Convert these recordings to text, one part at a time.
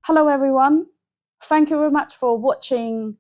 Hello everyone, thank you very much for watching.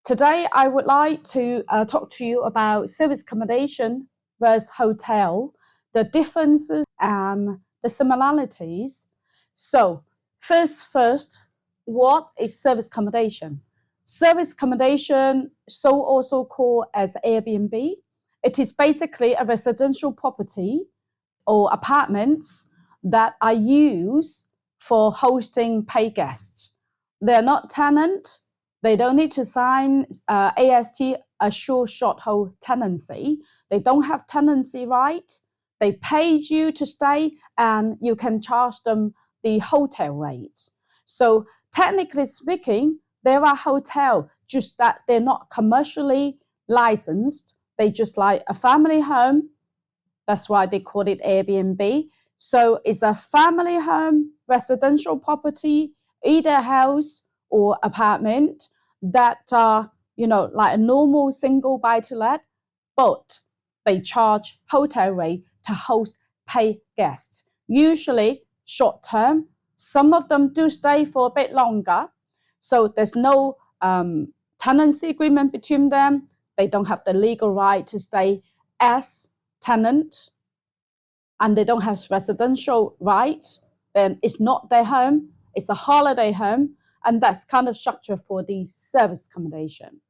Today I would like to talk to you about service accommodation versus hotel, the differences and the similarities. So first, what is service accommodation? Service accommodation, so also called as Airbnb, it is basically a residential property or apartments that are used for hosting paid guests. They're not tenant. They don't need to sign AST, a short hold tenancy. They don't have tenancy right. They pay you to stay and you can charge them the hotel rates. So technically speaking, there are hotels, just that they're not commercially licensed. They just like a family home. That's why they call it Airbnb. So it's a family home, residential property, either a house or apartment that are, like a normal single buy-to-let, but they charge hotel rate to host paid guests, usually short term. Some of them do stay for a bit longer. So there's no tenancy agreement between them. They don't have the legal right to stay as tenant, and they don't have residential rights, then it's not their home, it's a holiday home, and that's kind of structure for the service accommodation.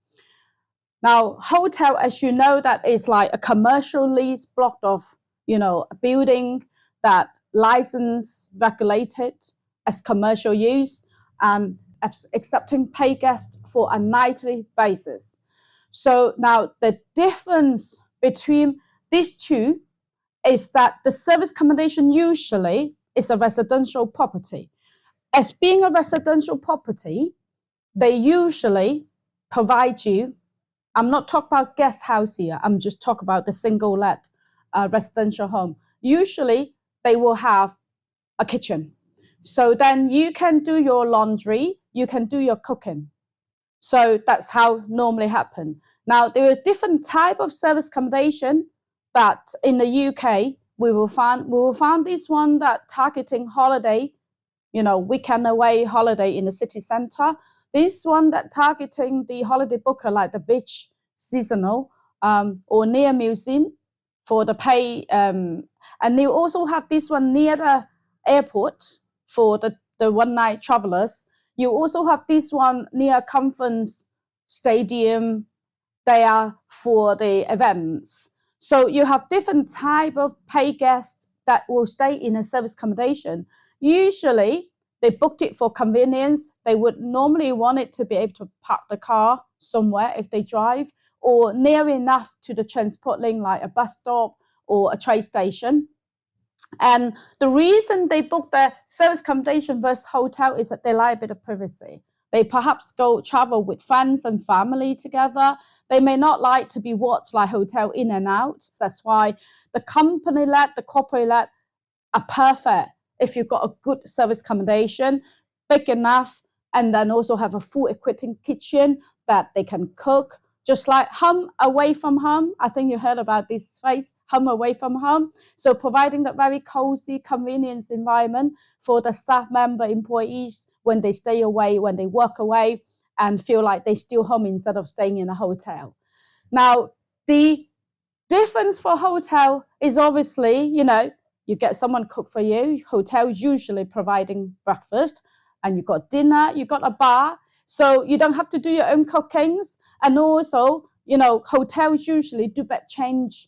Now, hotel, as you know, that is like a commercial lease block of, a building that licensed, regulated as commercial use, and accepting pay guests for a nightly basis. So now the difference between these two is that the service accommodation usually is a residential property. As being a residential property, they usually provide you, I'm not talking about guest house here, I'm just talking about the single let residential home. Usually they will have a kitchen. So then you can do your laundry, you can do your cooking. So that's how normally happen. Now there are different type of service accommodation that in the UK we will find this one that targeting holiday, weekend away holiday in the city center. This one that targeting the holiday booker like the beach, seasonal, or near museum for the pay. And they also have this one near the airport for the one night travelers. You also have this one near conference stadium. They are for the events. So you have different type of pay guests that will stay in a service accommodation. Usually they booked it for convenience. They would normally want it to be able to park the car somewhere if they drive, or near enough to the transport link like a bus stop or a train station. And the reason they book the service accommodation versus hotel is that they like a bit of privacy. They perhaps go travel with friends and family together. They may not like to be watched like hotel in and out. That's why the company-led, the corporate-led are perfect if you've got a good service accommodation, big enough, and then also have a full equipped kitchen that they can cook. Just like home away from home. I think you heard about this phrase, home away from home. So providing that very cozy, convenience environment for the staff member, employees, when they stay away, when they work away, and feel like they're still home instead of staying in a hotel. Now, the difference for hotel is obviously, you get someone cook for you. Hotel usually providing breakfast, and you got dinner, you got a bar. So you don't have to do your own cookings. And also, hotels usually do bed change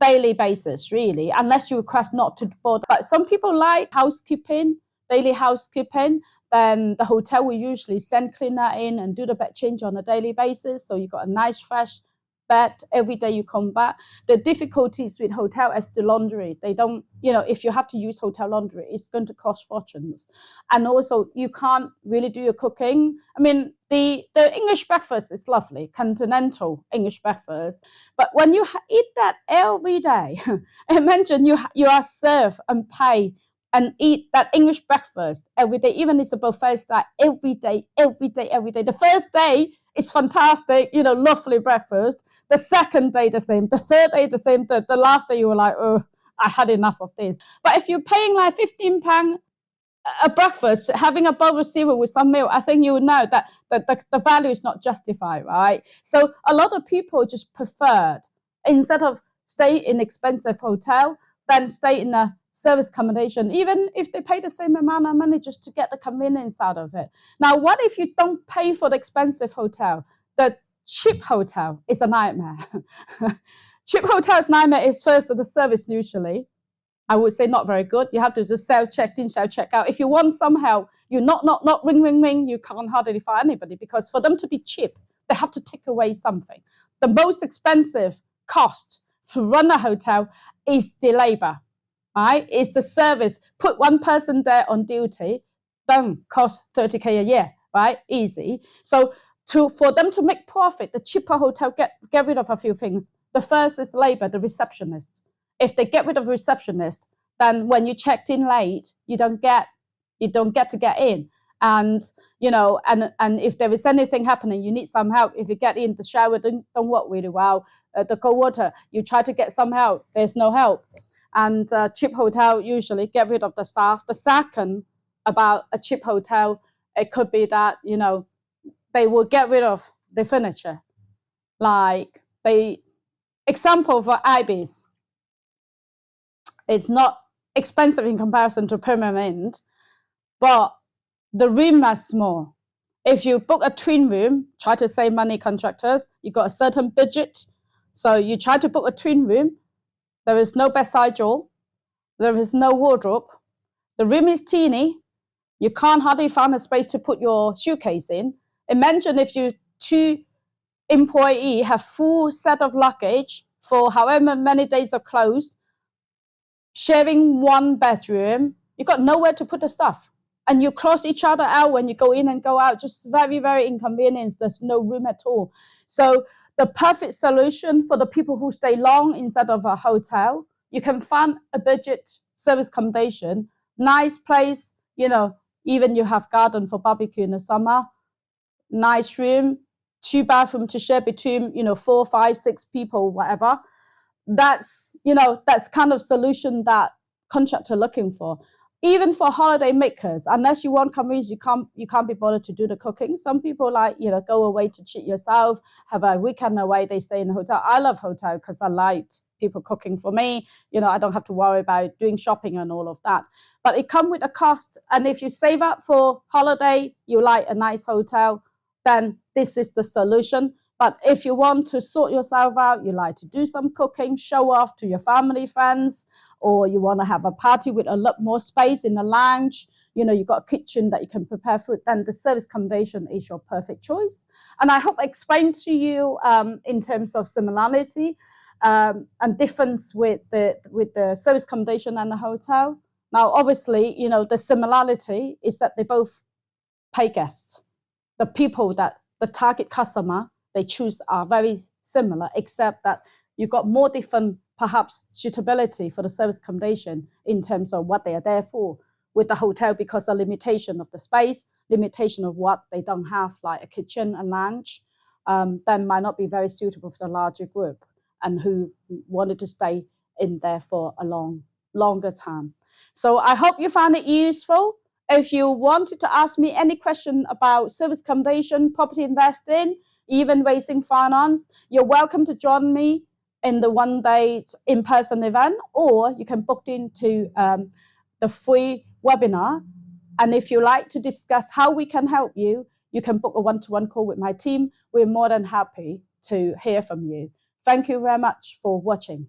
daily basis, really, unless you request not to bother. But some people like housekeeping, daily housekeeping, then the hotel will usually send cleaner in and do the bed change on a daily basis. So you got a nice fresh bed every day you come back. The difficulties with hotel is the laundry. They don't, if you have to use hotel laundry, it's going to cost fortunes. And also you can't really do your cooking. I mean, the English breakfast is lovely, continental English breakfast. But when you eat that every day, imagine you are served and paid and eat that English breakfast every day, even if it's a buffet style, every day. The first day, it's fantastic, lovely breakfast. The second day, the same. The third day, the same. The last day, you were like, oh, I had enough of this. But if you're paying like £15 a breakfast, having a bowl of cereal with some milk, I think you would know that the value is not justified, right? So a lot of people just preferred, instead of stay in expensive hotel, then stay in a service accommodation, even if they pay the same amount of money just to get the convenience out of it. Now, what if you don't pay for the expensive hotel? The cheap hotel is a nightmare. Cheap hotel's nightmare is first the service usually. I would say not very good. You have to just self-check-in, self-check-out. If you want some help, you not ring, ring, ring, you can't hardly find anybody, because for them to be cheap, they have to take away something. The most expensive cost to run a hotel is the labor, right? It's the service. Put one person there on duty, done, cost 30K a year, right? Easy. So for them to make profit, the cheaper hotel get rid of a few things. The first is labor, the receptionist. If they get rid of a receptionist, then when you checked in late, you don't get to get in. And and if there is anything happening, you need some help. If you get in, the shower don't work really well. The cold water, you try to get some help, there's no help. And cheap hotel usually get rid of the staff. The second about a cheap hotel, it could be that they will get rid of the furniture. Like example for Ibis. It's not expensive in comparison to permanent, but the room are small. If you book a twin room, try to save money, contractors. You got a certain budget, so you try to book a twin room. There is no bedside drawer. There is no wardrobe. The room is teeny. You can't hardly find a space to put your suitcase in. Imagine if you two employees have full set of luggage for however many days of clothes, sharing one bedroom, you got nowhere to put the stuff. And you cross each other out when you go in and go out, just very, very inconvenient. There's no room at all. So the perfect solution for the people who stay long instead of a hotel, you can find a budget service accommodation, nice place, even you have garden for barbecue in the summer, nice room, 2 bathrooms to share between, 4, 5, 6 people, whatever. That's kind of solution that contractors are looking for. Even for holiday makers, unless you want convenience, you can't be bothered to do the cooking. Some people go away to treat yourself, have a weekend away, they stay in a hotel. I love hotel because I like people cooking for me. I don't have to worry about doing shopping and all of that. But it comes with a cost. And if you save up for holiday, you like a nice hotel, then this is the solution. But if you want to sort yourself out, you like to do some cooking, show off to your family, friends, or you want to have a party with a lot more space in the lounge, you've got a kitchen that you can prepare food, then the service accommodation is your perfect choice. And I hope I explained to you in terms of similarity and difference with the service accommodation and the hotel. Now, obviously, the similarity is that they both pay guests. The people that the target customer they choose are very similar, except that you've got more different, perhaps, suitability for the service accommodation in terms of what they are there for. With the hotel, because the limitation of the space, limitation of what they don't have, like a kitchen and lounge, then might not be very suitable for the larger group and who wanted to stay in there for a longer time. So I hope you found it useful. If you wanted to ask me any question about service accommodation, property investing, even raising finance, you're welcome to join me in the one-day in-person event, or you can book into the free webinar. And if you like to discuss how we can help you, you can book a one-to-one call with my team. We're more than happy to hear from you. Thank you very much for watching.